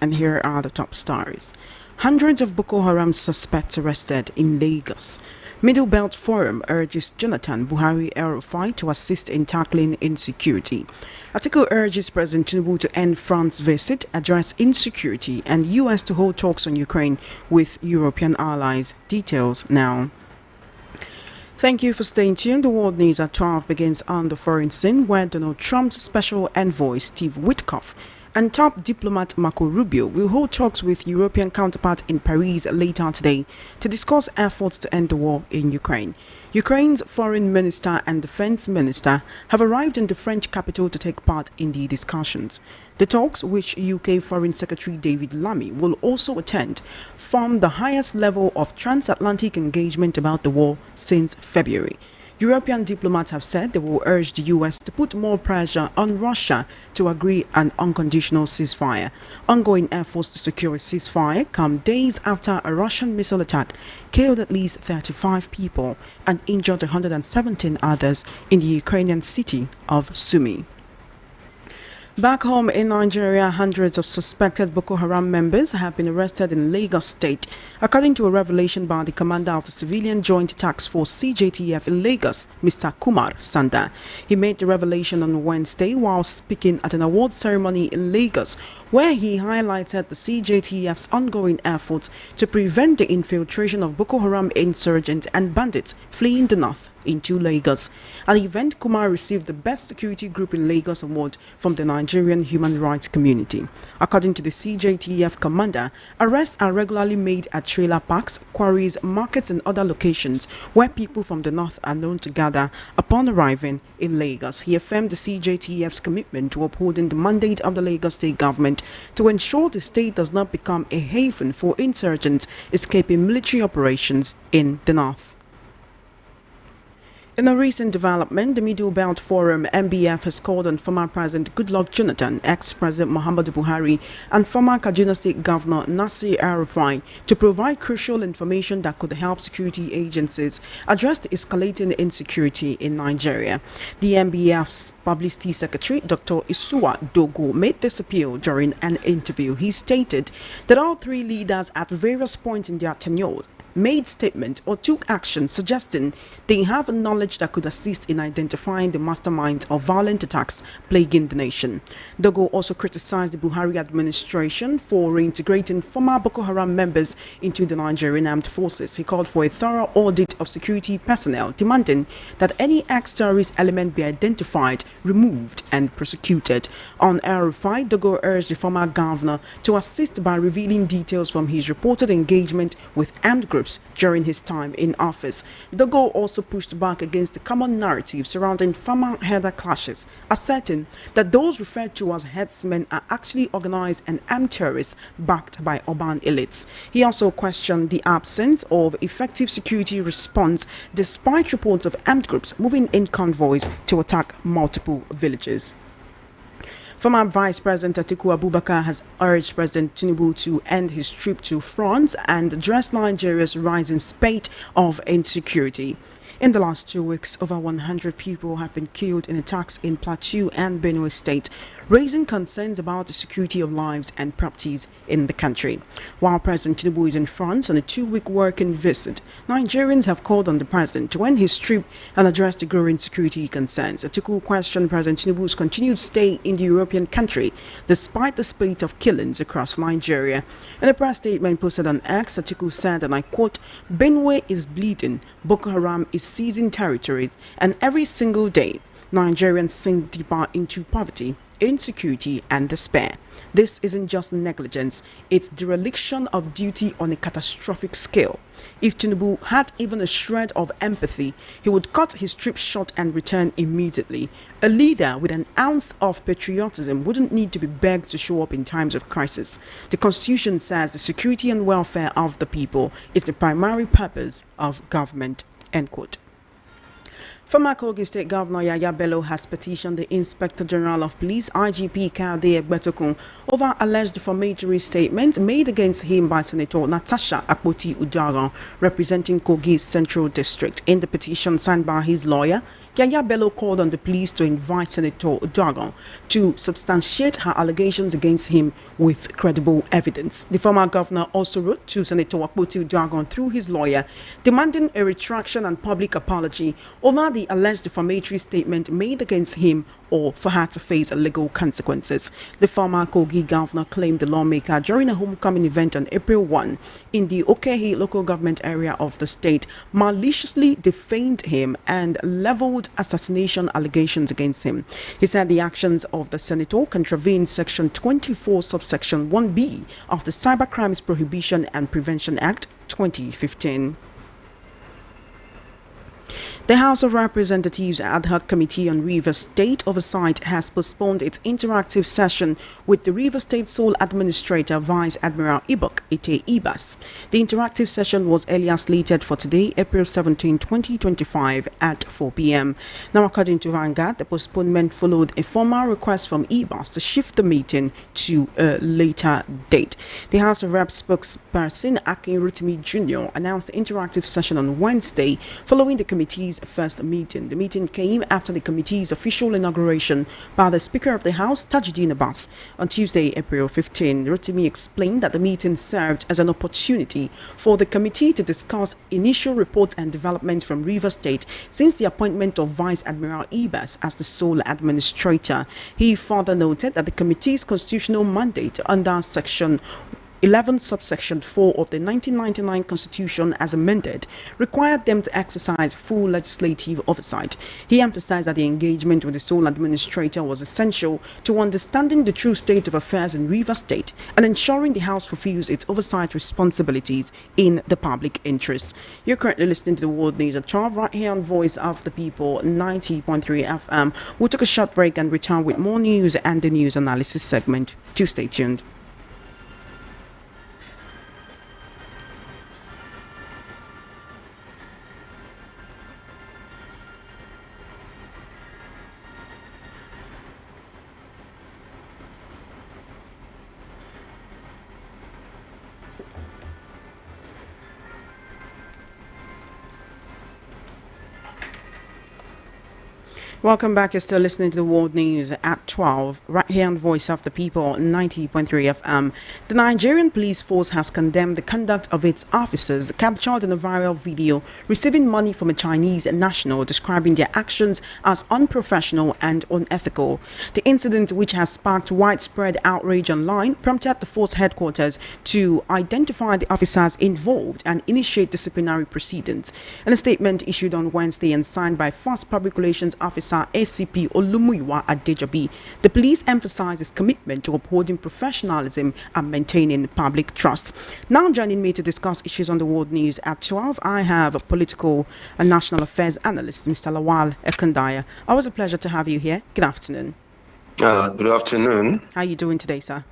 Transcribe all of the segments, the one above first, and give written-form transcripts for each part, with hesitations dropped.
And here are the top stories. Hundreds of Boko Haram suspects arrested in Lagos. Middle Belt Forum urges Jonathan Buhari El-Rufai to assist in tackling insecurity. Atiku urges President Tinubu to end France's visit, address insecurity, and U.S. to hold talks on Ukraine with European allies. Details now. Thank you for staying tuned. The World News at 12 begins on the foreign scene, where Donald Trump's special envoy Steve Witkoff and top diplomat Marco Rubio will hold talks with European counterparts in Paris later today to discuss efforts to end the war in Ukraine. Ukraine's foreign minister and defense minister have arrived in the French capital to take part in the discussions. The talks, which UK Foreign Secretary David Lammy will also attend, form the highest level of transatlantic engagement about the war since February. European diplomats have said they will urge the US to put more pressure on Russia to agree an unconditional ceasefire. Ongoing efforts to secure a ceasefire come days after a Russian missile attack killed at least 35 people and injured 117 others in the Ukrainian city of Sumy. Back home in Nigeria, hundreds of suspected Boko Haram members have been arrested in Lagos State, according to a revelation by the commander of the Civilian Joint Task Force CJTF in Lagos, Mr. Kumar Sanda. He made the revelation on Wednesday while speaking at an award ceremony in Lagos, where he highlighted the CJTF's ongoing efforts to prevent the infiltration of Boko Haram insurgents and bandits fleeing the north into Lagos. At the event, Kumar received the Best Security Group in Lagos award from the Nigerian human rights community. According to the CJTF commander, arrests are regularly made at trailer parks, quarries, markets and other locations where people from the north are known to gather upon arriving in Lagos. He affirmed the CJTF's commitment to upholding the mandate of the Lagos state government to ensure the state does not become a haven for insurgents escaping military operations in the north. In a recent development, the Middle Belt Forum (MBF) has called on former President Goodluck Jonathan, ex-President Muhammadu Buhari, and former Kaduna State Governor Nasir El-Rufai to provide crucial information that could help security agencies address the escalating insecurity in Nigeria. The MBF's Publicity Secretary, Dr. Isuwa Dogo, made this appeal during an interview. He stated that all three leaders at various points in their tenure made statements or took action suggesting they have knowledge that could assist in identifying the masterminds of violent attacks plaguing the nation. Dogo also criticized the Buhari administration for reintegrating former Boko Haram members into the Nigerian armed forces. He called for a thorough audit of security personnel, demanding that any ex-terrorist element be identified, removed and prosecuted. On El-Rufai, Dogo urged the former governor to assist by revealing details from his reported engagement with armed groups during his time in office. Dogo also pushed back against the common narrative surrounding farmer-herder clashes, asserting that those referred to as herdsmen are actually organized and armed terrorists backed by urban elites. He also questioned the absence of effective security response despite reports of armed groups moving in convoys to attack multiple villages. Former Vice President Atiku Abubakar has urged President Tinubu to end his trip to France and address Nigeria's rising spate of insecurity. In the last 2 weeks, over 100 people have been killed in attacks in Plateau and Benue State, raising concerns about the security of lives and properties in the country. While President Tinubu is in France on a 2-week working visit, Nigerians have called on the president to end his trip and address the growing security concerns. Atiku questioned President Tinubu's continued stay in the European country despite the spate of killings across Nigeria. In a press statement posted on X, Atiku said, and I quote, "Benue is bleeding, Boko Haram is seizing territories, and every single day, Nigerians sink deeper into poverty, insecurity and despair. This isn't just negligence, it's dereliction of duty on a catastrophic scale. If Tinubu had even a shred of empathy, he would cut his trip short and return immediately. A leader with an ounce of patriotism wouldn't need to be begged to show up in times of crisis. The Constitution says the security and welfare of the people is the primary purpose of government." End quote. Former Kogi State Governor Yaya Bello has petitioned the Inspector General of Police, IGP Kade Egbetokun, over alleged defamatory statements made against him by Senator Natasha Akpoti-Uduaghan, representing Kogi Central District. In the petition signed by his lawyer, Yaya Bello called on the police to invite Senator Uduaghan to substantiate her allegations against him with credible evidence. The former governor also wrote to Senator Akpoti-Uduaghan through his lawyer, demanding a retraction and public apology over the alleged defamatory statement made against him or for her to face legal consequences. The former Kogi governor claimed the lawmaker during a homecoming event on April 1 in the Okehi local government area of the state maliciously defamed him and leveled assassination allegations against him. He said the actions of the senator contravened Section 24 subsection 1B of the Cybercrimes Prohibition and Prevention Act 2015. The House of Representatives Ad Hoc Committee on Rivers State Oversight has postponed its interactive session with the Rivers State Sole Administrator Vice Admiral Ibok Ite Ibas. The interactive session was earlier slated for today, April 17, 2025 at 4 p.m. Now, according to Vanguard, the postponement followed a formal request from Ibas to shift the meeting to a later date. The House of Rep spokesperson Akin Rotimi Jr. announced the interactive session on Wednesday following the committee's first meeting. The meeting came after the committee's official inauguration by the Speaker of the House, Tajuddin Abbas. On Tuesday, April 15, Rotimi explained that the meeting served as an opportunity for the committee to discuss initial reports and developments from Rivers State since the appointment of Vice Admiral Ibas as the sole administrator. He further noted that the committee's constitutional mandate under Section 11 subsection 4 of the 1999 Constitution as amended required them to exercise full legislative oversight. He emphasized that the engagement with the sole administrator was essential to understanding the true state of affairs in Rivers State and ensuring the House fulfills its oversight responsibilities in the public interest. You're currently listening to the World News at 12 right here on Voice of the People 90.3 FM. We'll take a short break and return with more news and the news analysis segment. Do stay tuned. Welcome back. You're still listening to the World News at 12, right here on Voice of the People 90.3 FM. The Nigerian police force has condemned the conduct of its officers captured in a viral video receiving money from a Chinese national, describing their actions as unprofessional and unethical. The incident, which has sparked widespread outrage online, prompted the force headquarters to identify the officers involved and initiate disciplinary proceedings. In a statement issued on Wednesday and signed by First Public Relations Officer ACP Olumuyiwa Adejobi, the police emphasized its commitment to upholding professionalism and maintaining public trust. Now joining me to discuss issues on the World News at 12, I have a political and national affairs analyst, Mr. Lawal Ekundaya. Always a pleasure to have you here. Good afternoon. Good afternoon. How are you doing today, sir?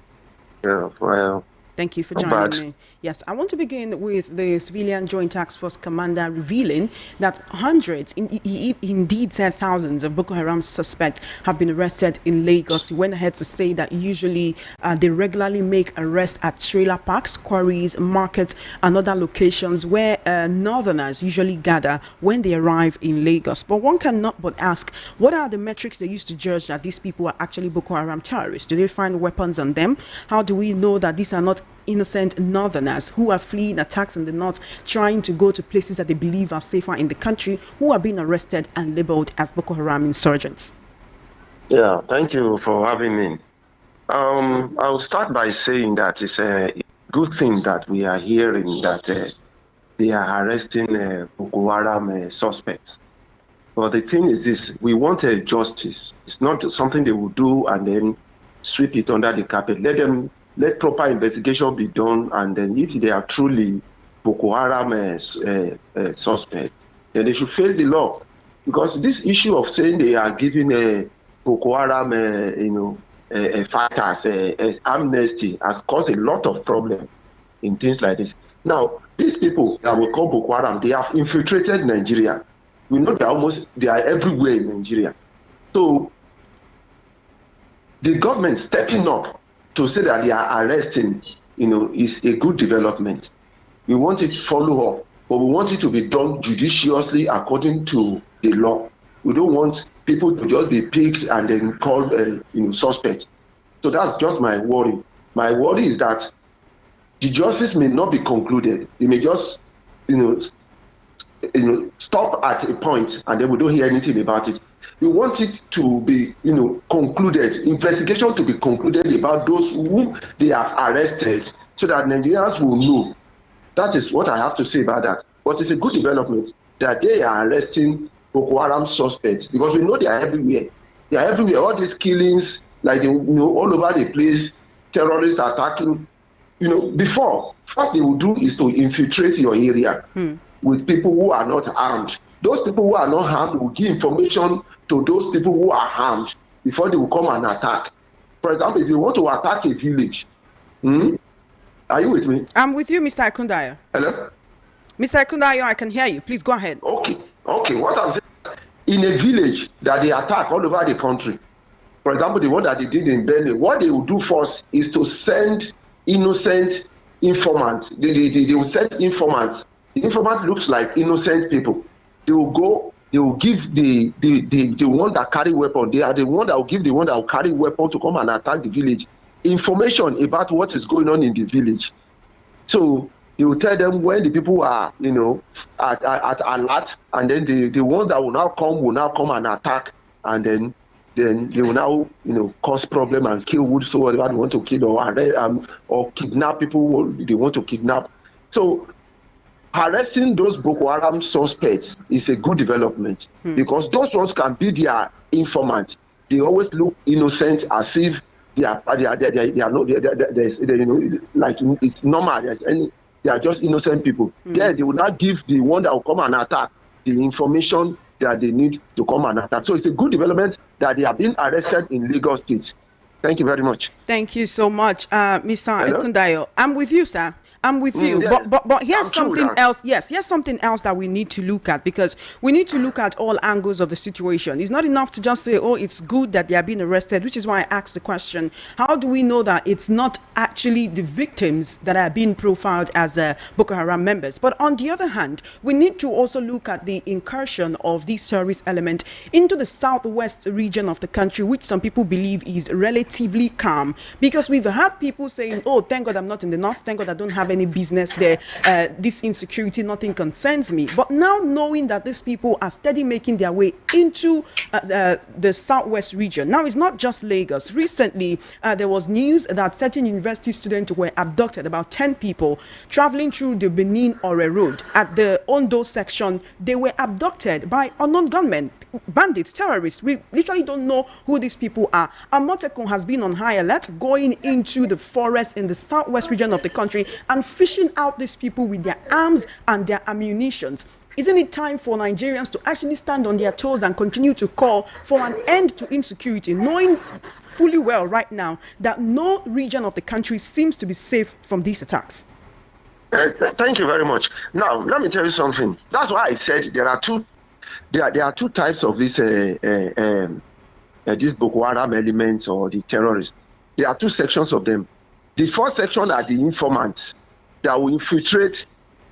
Yeah, well. Thank you for joining me. Yes, I want to begin with the Civilian Joint Task Force commander revealing that hundreds, he indeed said thousands of Boko Haram suspects have been arrested in Lagos. He went ahead to say that usually they regularly make arrests at trailer parks, quarries, markets, and other locations where northerners usually gather when they arrive in Lagos. But one cannot but ask, what are the metrics they use to judge that these people are actually Boko Haram terrorists? Do they find weapons on them? How do we know that these are not innocent northerners who are fleeing attacks in the north, trying to go to places that they believe are safer in the country, who are being arrested and labeled as Boko Haram insurgents? Yeah, thank you for having me. I'll start by saying that it's a good thing that we are hearing that they are arresting Boko Haram suspects. But the thing is this, we want justice. It's not something they will do and then sweep it under the carpet. Let proper investigation be done, and then if they are truly Boko Haram suspect, then they should face the law. Because this issue of saying they are giving Boko Haram, fighters amnesty has caused a lot of problem in things like this. Now, these people that we call Boko Haram, they have infiltrated Nigeria. We know they are everywhere in Nigeria. So the government stepping up to say that they are arresting, is a good development. We want it to follow up, but we want it to be done judiciously according to the law. We don't want people to just be picked and then called, suspects. So that's just my worry. My worry is that the justice may not be concluded. It may just, stop at a point, and then we don't hear anything about it. We want it to be, concluded, investigation to be concluded about those whom they have arrested, so that Nigerians will know. That is what I have to say about that. But it's a good development that they are arresting Boko Haram suspects, because we know they are everywhere. They are everywhere. All these killings, like all over the place, terrorists attacking. Before, what they will do is to infiltrate your area with people who are not armed. Those people who are not armed will give information to those people who are armed before they will come and attack. For example, if you want to attack a village, are you with me? I'm with you, Mr. Akundayo. Hello? Mr. Akundayo, I can hear you. Please go ahead. Okay. What I'm saying, in a village that they attack all over the country, for example, the one that they did in Benin, what they will do first is to send innocent informants. They will send informants. The informant looks like innocent people. They will go. They will give the one that carry weapon. They are the one that will give the one that will carry weapon to come and attack the village information about what is going on in the village. So they will tell them when the people are, at alert, and then the ones that will now come and attack, and then they will now, cause problem and kill whosoever they want to kill, or arrest, or kidnap people they want to kidnap. So arresting those Boko Haram suspects is a good development, because those ones can be their informants. They always look innocent, as if they are not, like it's normal. They are just innocent people. Then they will not give the one that will come and attack the information that they need to come and attack. So it's a good development that they have been arrested in Lagos State. Thank you very much. Thank you so much, Mr. Akundayo. I'm with you, sir. I'm with you. Yeah. But here's something else. Yes, here's something else that we need to look at, because we need to look at all angles of the situation. It's not enough to just say, oh, it's good that they are being arrested, which is why I asked the question, how do we know that it's not actually the victims that are being profiled as Boko Haram members? But on the other hand, we need to also look at the incursion of these terrorist elements into the southwest region of the country, which some people believe is relatively calm, because we've had people saying, oh, thank God I'm not in the north, thank God I don't have any business there, this insecurity, nothing concerns me. But now knowing that these people are steady making their way into the southwest region. Now it's not just Lagos. Recently there was news that certain university students were abducted, about 10 people traveling through the Benin Ore Road at the Ondo section. They were abducted by unknown gunmen, bandits, terrorists. We literally don't know who these people are. Amotekun has been on high alert, going into the forest in the southwest region of the country and fishing out these people with their arms and their ammunitions. Isn't it time for Nigerians to actually stand on their toes and continue to call for an end to insecurity, knowing fully well right now that no region of the country seems to be safe from these attacks? Thank you very much. Now, let me tell you something. That's why I said there are two types of this these Boko Haram elements, or the terrorists. There are two sections of them. The first section are the informants that will infiltrate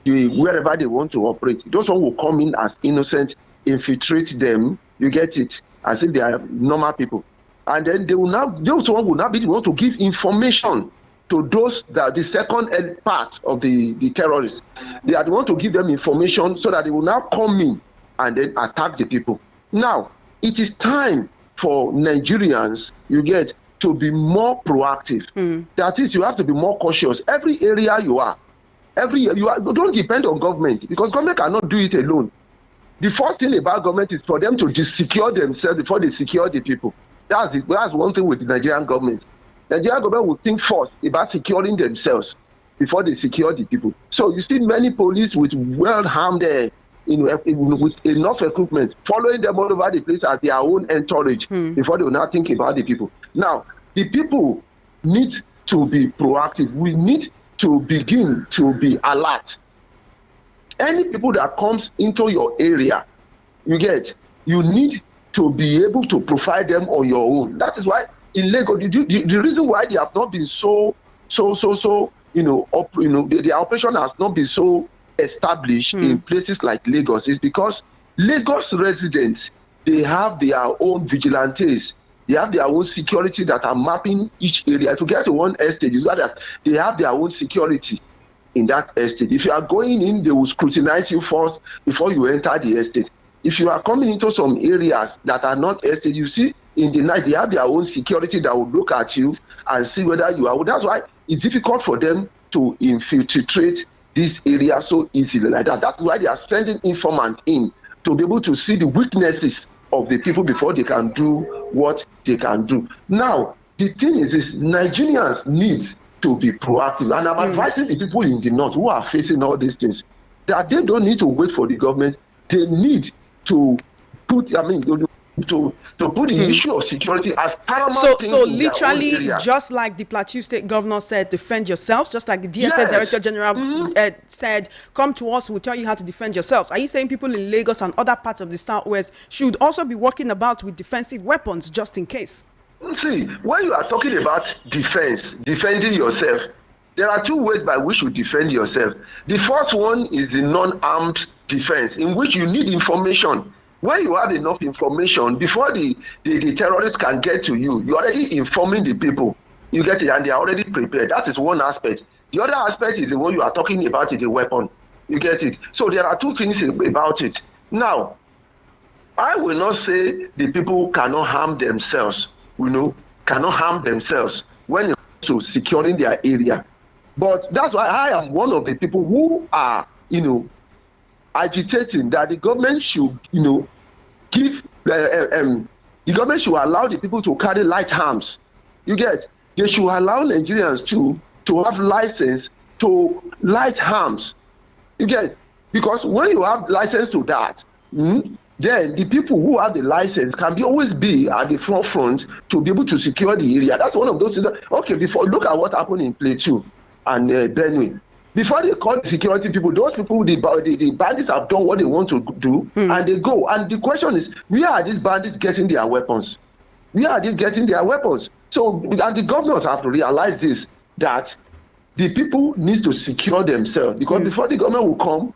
wherever they want to operate. Those ones will come in as innocent, infiltrate them. You get it, as if they are normal people, and then those ones will not be the one to give information to those that the second part of the terrorists. They are the one to give them information so that they will now come in and then attack the people. Now it is time for Nigerians, to be more proactive. That is, you have to be more cautious. Every area you are, don't depend on government, because government cannot do it alone. The first thing about government is for them to secure themselves before they secure the people. That's one thing with the Nigerian government. Nigerian government will think first about securing themselves before they secure the people. So you see many police with well-armed, with enough equipment, following them all over the place as their own entourage before they will not think about the people. Now, the people need to be proactive. We need to begin to be alert. Any people that comes into your area, You get, you need to be able to provide them on your own. That is why in Lagos, the reason why they have not been their operation has not been so established in places like Lagos is because Lagos residents, they have their own vigilantes. They have their own security that are mapping each area. To get to one estate, is that they have their own security in that estate. If you are going in, they will scrutinize you first before you enter the estate. If you are coming into some areas that are not estate, you see in the night, they have their own security that will look at you and see whether you are. That's why it's difficult for them to infiltrate this area so easily like that. That's why they are sending informants in to be able to see the weaknesses of the people before they can do what they can do. Now, the thing is Nigerians need to be proactive. And I'm advising the people in the north who are facing all these things that they don't need to wait for the government. They need to put, to put the issue of security as paramount. So literally, just like the Plateau State Governor said, defend yourselves, just like the DSS Director General said, come to us, we'll tell you how to defend yourselves. Are you saying people in Lagos and other parts of the Southwest should also be walking about with defensive weapons just in case? See, when you are talking about defending yourself, there are two ways by which you defend yourself. The first one is the non-armed defense, in which you need information. When you have enough information, before the terrorists can get to you, you're already informing the people. You get it, and they are already prepared. That is one aspect. The other aspect is the one you are talking about, is the weapon. You get it? So there are two things about it. Now, I will not say the people cannot harm themselves, cannot harm themselves when it comes to securing their area. But that's why I am one of the people who are, agitating that the government should, give the government should allow the people to carry light arms. You get? They should allow Nigerians to have license to light arms. You get? Because when you have license to that, then the people who have the license can always be at the forefront to be able to secure the area. That's one of those things. Okay, look at what happened in Plateau and Benue. Before they call the security people, those people, the bandits have done what they want to do, and they go. And the question is, where are these bandits getting their weapons? Where are they getting their weapons? So, and the governors have to realize this, that the people need to secure themselves, because before the government will come,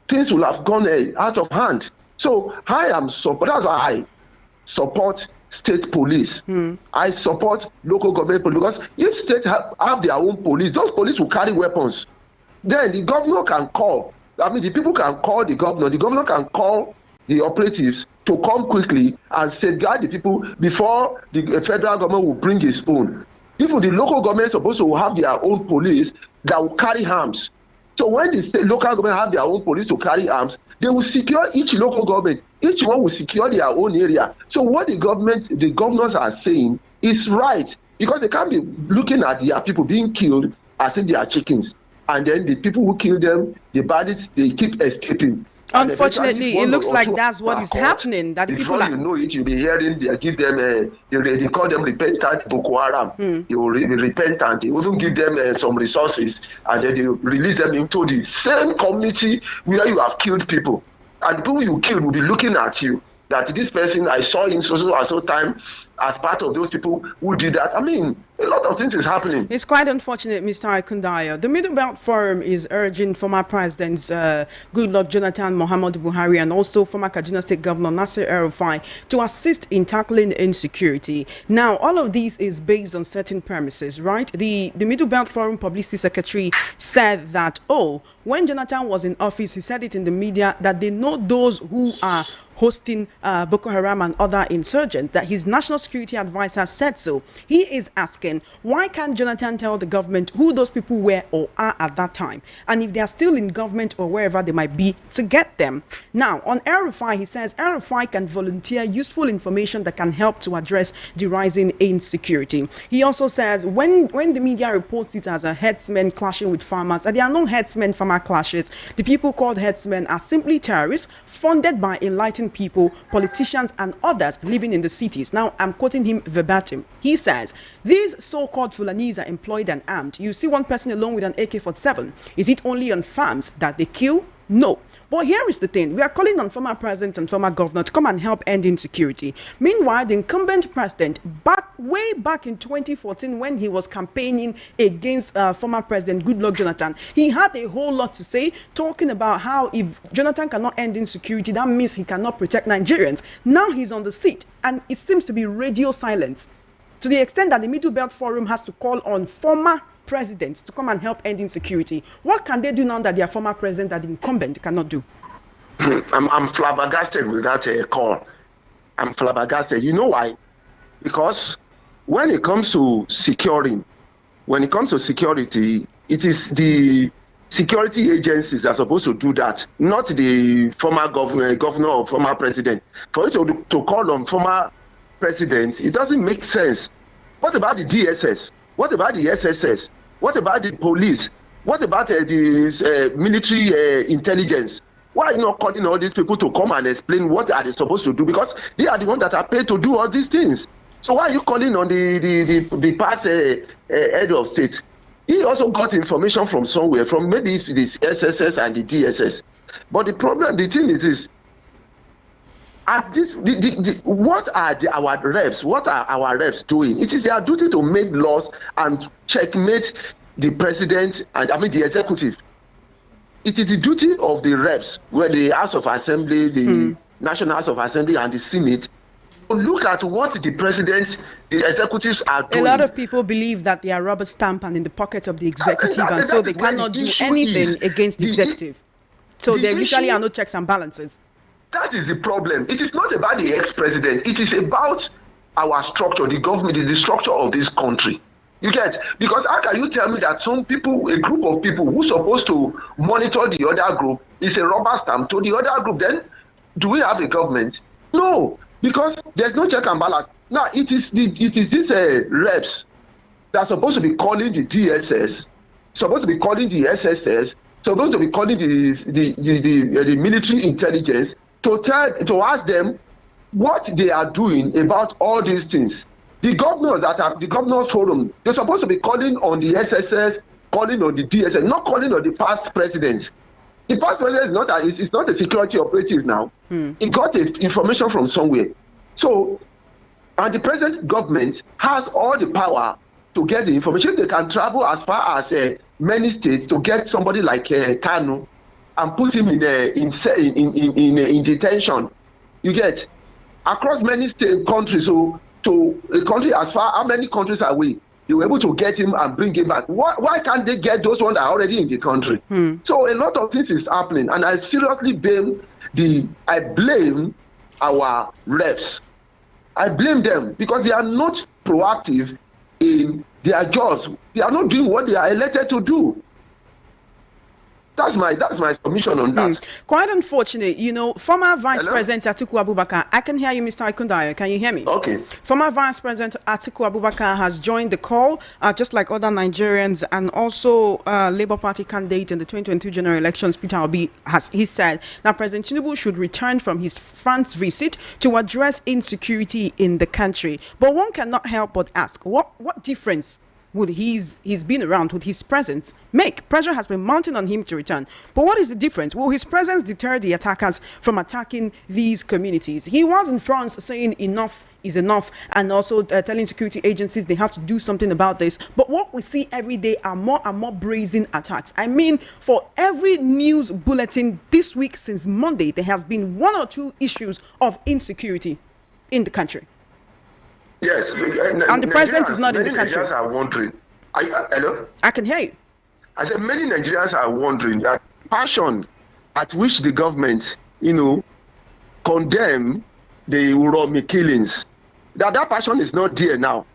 things will have gone out of hand. So, that's why I support state police. I support local government police, because if states have their own police, those police will carry weapons. Then the governor can call. The people can call the governor. The governor can call the operatives to come quickly and safeguard the people before the federal government will bring his own. Even the local government is supposed to have their own police that will carry arms. So when the local government have their own police to carry arms, they will secure each local government. Each one will secure their own area. So what the governors are saying is right, because they can't be looking at their people being killed as if they are chickens. And then the people who kill them, the bandits, they keep escaping. Unfortunately, it looks like that's what is happening. That before you know it, you'll be hearing they give them, they call them repentant Boko Haram. They will be repentant. They will even give them some resources, and then they will release them into the same community where you have killed people. And the people you killed will be looking at you, that this person, I saw him so time as part of those people who did that. A lot of things is happening. It's quite unfortunate, Mr. Ikundaya. The Middle Belt Forum is urging former Presidents Goodluck Jonathan, Muhammadu Buhari, and also former Kaduna State Governor Nasir El-Rufai to assist in tackling insecurity. Now, all of these is based on certain premises, right? The Middle Belt Forum Publicity Secretary said that, when Jonathan was in office, he said it in the media that they know those who are hosting Boko Haram and other insurgents, that his national security advisor said so. He is asking, why can't Jonathan tell the government who those people were or are at that time, and if they are still in government or wherever they might be, to get them? Now, on El-Rufai, he says El-Rufai can volunteer useful information that can help to address the rising insecurity. He also says when the media reports it as a herdsmen clashing with farmers, that there are no herdsmen-farmer clashes. The people called herdsmen are simply terrorists funded by enlightened people, politicians, and others living in the cities. Now, I'm quoting him verbatim. He says, these so-called Fulanese are employed and armed. You see one person alone with an AK-47. Is it only on farms that they kill? No. But here is the thing. We are calling on former president and former governor to come and help end insecurity. Meanwhile, the incumbent president, way back in 2014, when he was campaigning against former president Goodluck Jonathan, he had a whole lot to say, talking about how if Jonathan cannot end insecurity, that means he cannot protect Nigerians. Now he's on the seat, and it seems to be radio silence, to the extent that the Middle Belt Forum has to call on former presidents to come and help end insecurity. What can they do now that their former president, that the incumbent, cannot do? I'm flabbergasted with that call. I'm flabbergasted. You know why? Because when it comes to security, it is the security agencies that are supposed to do that, not the former governor or former president. For you to call on former president, it doesn't make sense. What about the DSS? What about the SSS? What about the police? What about the military intelligence? Why are you not calling all these people to come and explain what are they supposed to do? Because they are the ones that are paid to do all these things. So why are you calling on the past head of state? He also got information from somewhere, from maybe it's this SSS and the DSS. But the thing is this. At this, what are our reps? What are our reps doing? It is their duty to make laws and checkmate the president and the executive. It is the duty of the reps, where the House of Assembly, the National House of Assembly, and the Senate, to look at what the president, the executives are doing. A lot of people believe that they are rubber stamp and in the pocket of the executive, and so they cannot do anything against the executive. So there usually are no checks and balances. That is the problem. It is not about the ex-president. It is about our structure, the government, the structure of this country. You get? Because how can you tell me that some people, a group of people who's supposed to monitor the other group, is a rubber stamp to the other group? Then do we have a government? No, because there's no check and balance. Now it is these reps that are supposed to be calling the DSS, supposed to be calling the SSS, supposed to be calling the military intelligence, to ask them what they are doing about all these things. The governors that are the governors forum, they're supposed to be calling on the SSS, calling on the DSS, not calling on the past presidents. The past president is not a security operative now. He got the information from somewhere. So, and the present government has all the power to get the information. They can travel as far as many states to get somebody like Kanu and put him in detention. You get across many countries. So to a country as far, how many countries are we? You were able to get him and bring him back. Why can't they get those ones that are already in the country? So a lot of things is happening, and I seriously blame our reps. I blame them because they are not proactive in their jobs. They are not doing what they are elected to do. That's my submission on that. Quite unfortunate. You know, former Vice President Atiku Abubakar, I can hear you, Mr. Ikundayo. Can you hear me? Okay. Former Vice President Atiku Abubakar has joined the call, just like other Nigerians, and also Labour Party candidate in the 2022 general elections, Peter Obi, he said that President Tinubu should return from his France visit to address insecurity in the country. But one cannot help but ask, what difference would he's been around, would his presence make? Pressure has been mounting on him to return. But what is the difference? Will his presence deter the attackers from attacking these communities? He was in France saying enough is enough, and also telling security agencies they have to do something about this. But what we see every day are more and more brazen attacks. I mean, for every news bulletin this week since Monday, there has been one or two issues of insecurity in the country. Yes, and the president is not in the country. Nigerians are wondering. Hello? I can hear you. I said many Nigerians are wondering that passion at which the government, condemn the Uromi killings, that passion is not there now.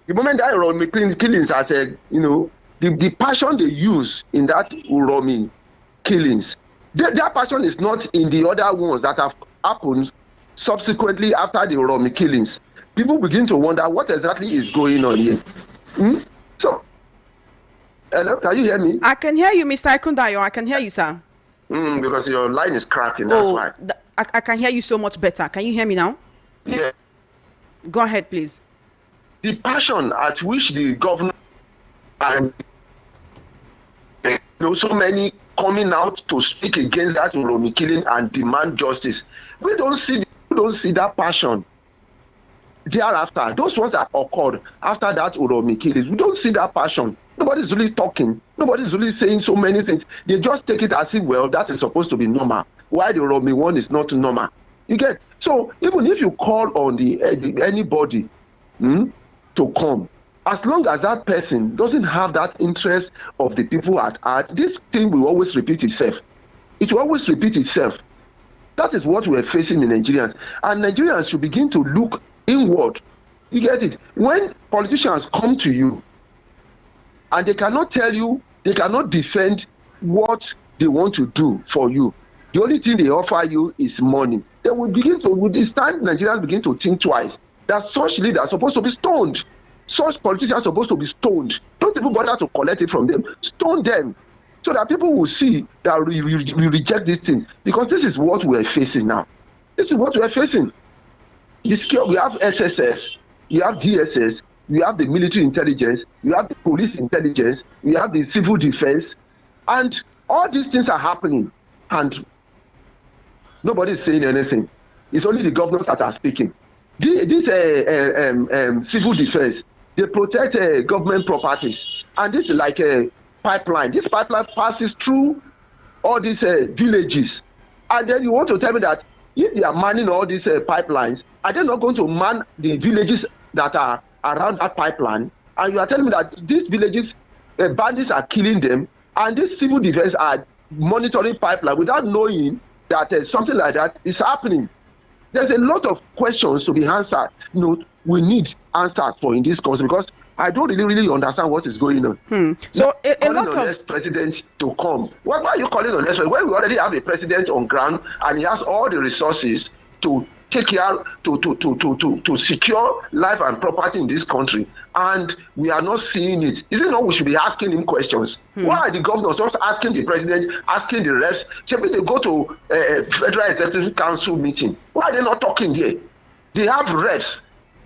The moment that Uromi killings are said, the passion they use in that Uromi killings, that passion is not in the other ones that have happened subsequently after the Uromi killings. People begin to wonder what exactly is going on here. So, hello, can you hear me? I can hear you, Mr. Ikundayo. I can hear you, sir. Because your line is cracking, that's why. I can hear you so much better. Can you hear me now? Yeah. Go ahead, please. The passion at which the government and so many coming out to speak against that Uromi killing and demand justice. We don't see that passion thereafter. Those ones that occurred after that Uromi killing, we don't see that passion. Nobody's really talking. Nobody's really saying so many things. They just take it as if, well, that is supposed to be normal. Why the Uromi one is not normal? You get? So even if you call on anybody to come, as long as that person doesn't have that interest of the people at heart, this thing will always repeat itself. It will always repeat itself. That is what we are facing in Nigerians. And Nigerians should begin to look inward. You get it? When politicians come to you and they cannot tell you, they cannot defend what they want to do for you, the only thing they offer you is money. They will begin to, with this time, Nigerians begin to think twice that such leaders are supposed to be stoned. Such politicians are supposed to be stoned. Don't even bother to collect it from them. Stone them so that people will see that we reject these things. Because this is what we are facing now. This is what we are facing. We have SSS, we have DSS, we have the military intelligence, we have the police intelligence, we have the civil defense, and all these things are happening. And nobody is saying anything. It's only the governors that are speaking. This civil defense, they protect government properties, and this is like a pipeline. This pipeline passes through all these villages, and then you want to tell me that if they are manning all these pipelines, are they not going to man the villages that are around that pipeline? And you are telling me that these villages, bandits are killing them, and these civil defense are monitoring pipeline without knowing that something like that is happening. There's a lot of questions to be answered. We need answers for in this country, because I don't really understand what is going on. So a lot of next president to come. Why are you calling on next president when we already have a president on ground and he has all the resources to take care to secure life and property in this country, and we are not seeing it? Is it not we should be asking him questions? Why are the governors just asking the president, asking the reps? Maybe they go to a Federal Executive Council meeting. Why are they not talking there? They have reps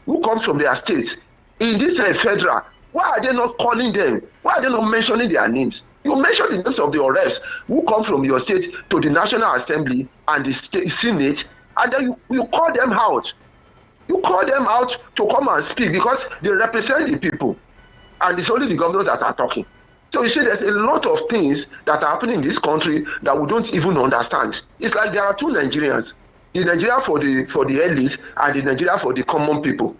who come from their states. In this federal, why are they not calling them? Why are they not mentioning their names? You mention the names of your reps who come from your state to the National Assembly and the Senate, and then you call them out. You call them out to come and speak because they represent the people. And it's only the governors that are talking. So you see, there's a lot of things that are happening in this country that we don't even understand. It's like there are two Nigerians. The Nigeria for the elites and the Nigeria for the common people.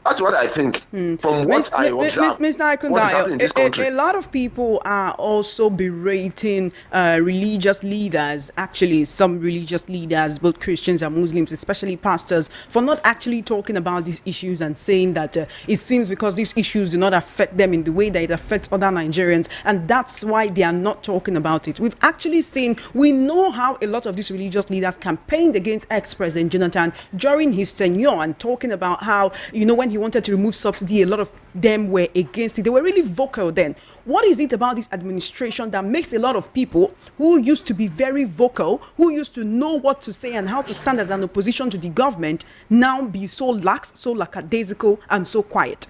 That's what I think. From what I observe, Mr. Ikundayo, a lot of people are also berating religious leaders, actually some religious leaders, both Christians and Muslims, especially pastors, for not actually talking about these issues and saying that it seems because these issues do not affect them in the way that it affects other Nigerians, and that's why they are not talking about it. We've actually seen, we know how a lot of these religious leaders campaigned against ex-President Jonathan during his tenure, and talking about how, when he wanted to remove subsidy, a lot of them were against it. They were really vocal then. What is it about this administration that makes a lot of people who used to be very vocal, who used to know what to say and how to stand as an opposition to the government, now be so lax, so lackadaisical, and so quiet?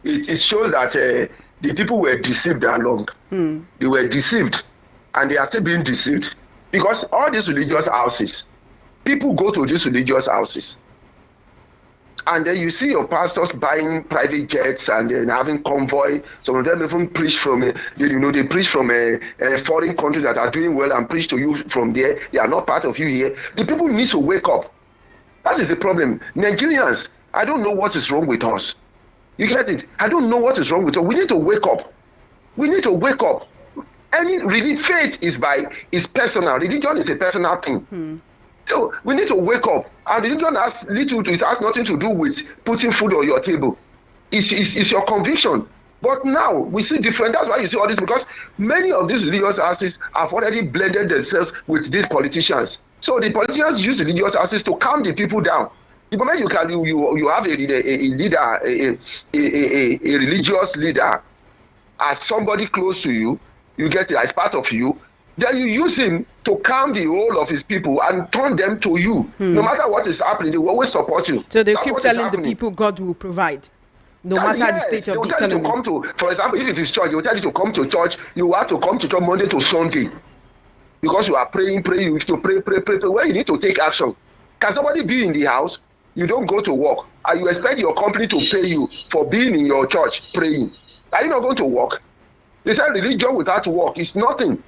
It shows that the people were deceived along. They were deceived, and they are still being deceived, because all these religious houses, people go to these religious houses, and then you see your pastors buying private jets and then having convoy. Some of them even preach from, they preach from a foreign country that are doing well and preach to you from there. They are not part of you here. The people need to wake up. That is the problem. Nigerians, I don't know what is wrong with us. You get it? I don't know what is wrong with us. We need to wake up. We need to wake up. Faith is personal. Religion is a personal thing. So we need to wake up. And religion has nothing to do with putting food on your table. It's your conviction. But now we see different. That's why you see all this, because many of these religious houses have already blended themselves with these politicians. So the politicians use religious houses to calm the people down. The moment you have a leader, a religious leader, as somebody close to you, you get it as part of you. Then you use him to calm the whole of his people and turn them to you. No matter what is happening, they will always support you. So they keep telling the people God will provide. no matter the state of the economy. They will tell you to come to, for example, if it is church, they will tell you to come to church. You have to come to church Monday to Sunday because you are praying. You have to pray. Where you need to take action. Can somebody be in the house? You don't go to work, and you expect your company to pay you for being in your church praying. Are you not going to work? They say religion without work is nothing.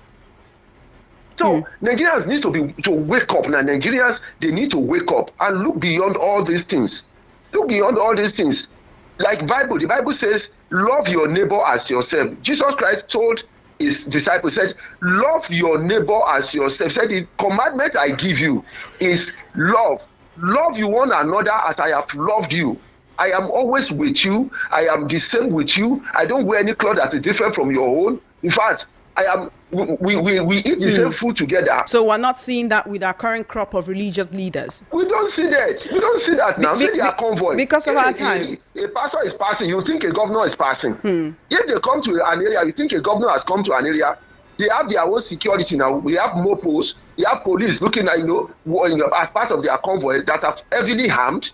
So Nigerians need to wake up now. Nigerians, they need to wake up and look beyond all these things. Look beyond all these things. Like the Bible says, love your neighbor as yourself. Jesus Christ told his disciples, said, love your neighbor as yourself. Said, the commandment I give you is love. Love you one another as I have loved you. I am always with you. I am the same with you. I don't wear any clothes that is different from your own. In fact, we eat the same food together. So we're not seeing that with our current crop of religious leaders. We don't see that. We don't see that now. See their convoy. Because of our time. A pastor is passing. You think a governor is passing. If they come to an area, you think a governor has come to an area. They have their own security now. We have mopos. We have police looking at as part of their convoy that are heavily harmed.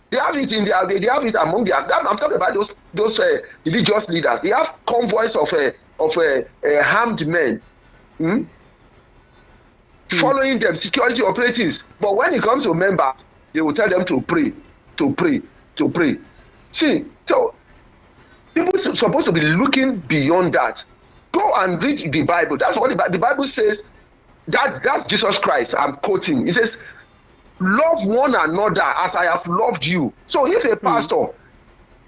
They have it They have it among their. I'm talking about those religious leaders. They have convoys of harmed men, following them, security operatives. But when it comes to members, they will tell them to pray. See, so people are supposed to be looking beyond that. Go and read the Bible. That's what the Bible says. That's Jesus Christ. I'm quoting. It says, love one another as I have loved you. So if a pastor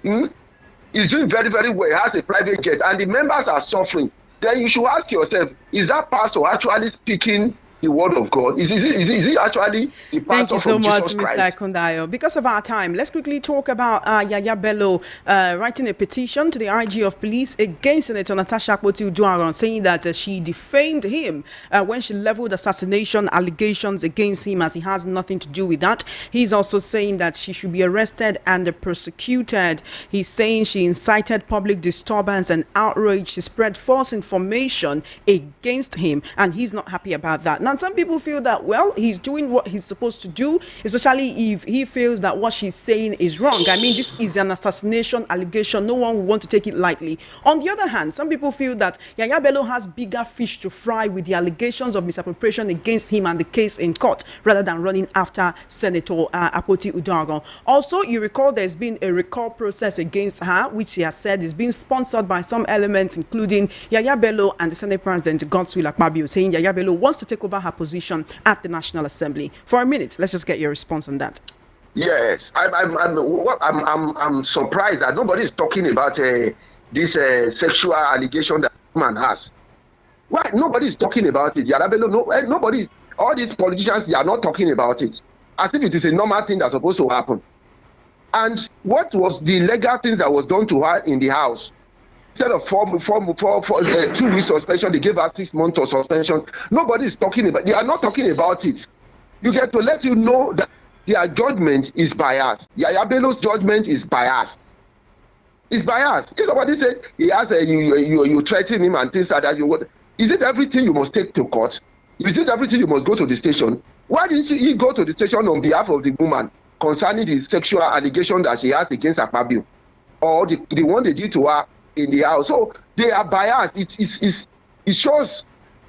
is doing very, very well, has a private jet, and the members are suffering, then you should ask yourself, is that pastor actually speaking the word of God? Is he actually the pastor from Jesus Christ? Thank you so much, Mr. Akundayo. Because of our time, let's quickly talk about Yaya Bello writing a petition to the IG of police against Senator Natasha Akpoti-Uduaghan, saying that she defamed him when she leveled assassination allegations against him, as he has nothing to do with that. He's also saying that she should be arrested and persecuted. He's saying she incited public disturbance and outrage. She spread false information against him, and he's not happy about that. Now, some people feel that, well, he's doing what he's supposed to do, especially if he feels that what she's saying is wrong. I mean, this is an assassination allegation. No one will want to take it lightly. On the other hand, some people feel that Yaya Bello has bigger fish to fry with the allegations of misappropriation against him and the case in court, rather than running after Senator Akpoti-Uduaghan. Also, you recall there's been a recall process against her, which she has said is being sponsored by some elements, including Yaya Bello and the Senate President, Godswill Akpabio, saying Yaya Bello wants to take over her position at the National Assembly. For a minute, let's just get your response on that. Yes, I'm surprised that nobody is talking about this sexual allegation that woman has. Why nobody is talking about it? Nobody, all these politicians, they are not talking about it, as if it is a normal thing that's supposed to happen. And what was the legal things that was done to her in the house? Instead of 4 2 weeks suspension, they gave her 6 months of suspension. Nobody is talking about. They are not talking about it. You get to let you know that their judgment is biased. Yaya Bello's judgment is biased. It's biased. If somebody said he has you threaten him and things like that, is it everything you must take to court? Is it everything you must go to the station? Why didn't he go to the station on behalf of the woman concerning the sexual allegation that she has against Akpabio, or the one they did to her in the house? So they are biased. It shows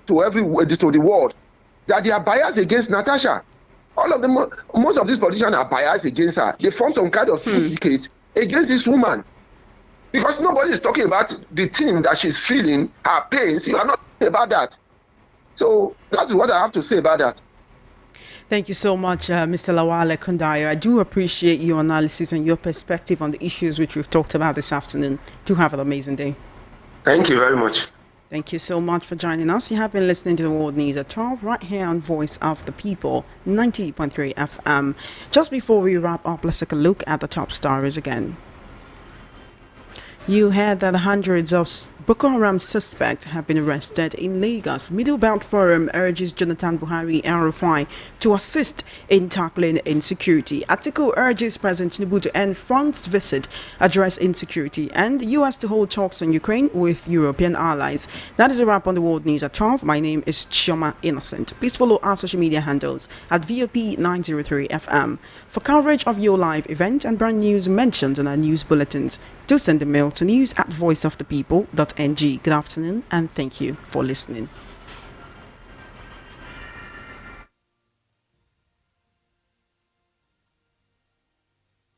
to the world that they are biased against Natasha. All of them, most of these politicians are biased against her. They form some kind of syndicate against this woman, because nobody is talking about the thing that she's feeling, her pains. You are not talking about that. So that's what I have to say about that. Thank you so much, Mr. Lawale Akundayo. I do appreciate your analysis and your perspective on the issues which we've talked about this afternoon. Do have an amazing day. Thank you very much. Thank you so much for joining us. You have been listening to the World News at 12 right here on Voice of the People, 98.3 FM. Just before we wrap up, let's take a look at the top stories again. You heard that hundreds of Boko Haram suspects have been arrested in Lagos. Middle Belt Forum urges Jonathan Buhari and Rufai to assist in tackling insecurity. Atiku urges President Tinubu to end Front's visit, address insecurity, and the U.S. to hold talks on Ukraine with European allies. That is a wrap on the World News at 12. My name is Chioma Innocent. Please follow our social media handles at VOP903FM for coverage of your live event and brand news mentioned on our news bulletins. Do send a mail to news@voiceofthepeople.ng. Good afternoon and thank you for listening.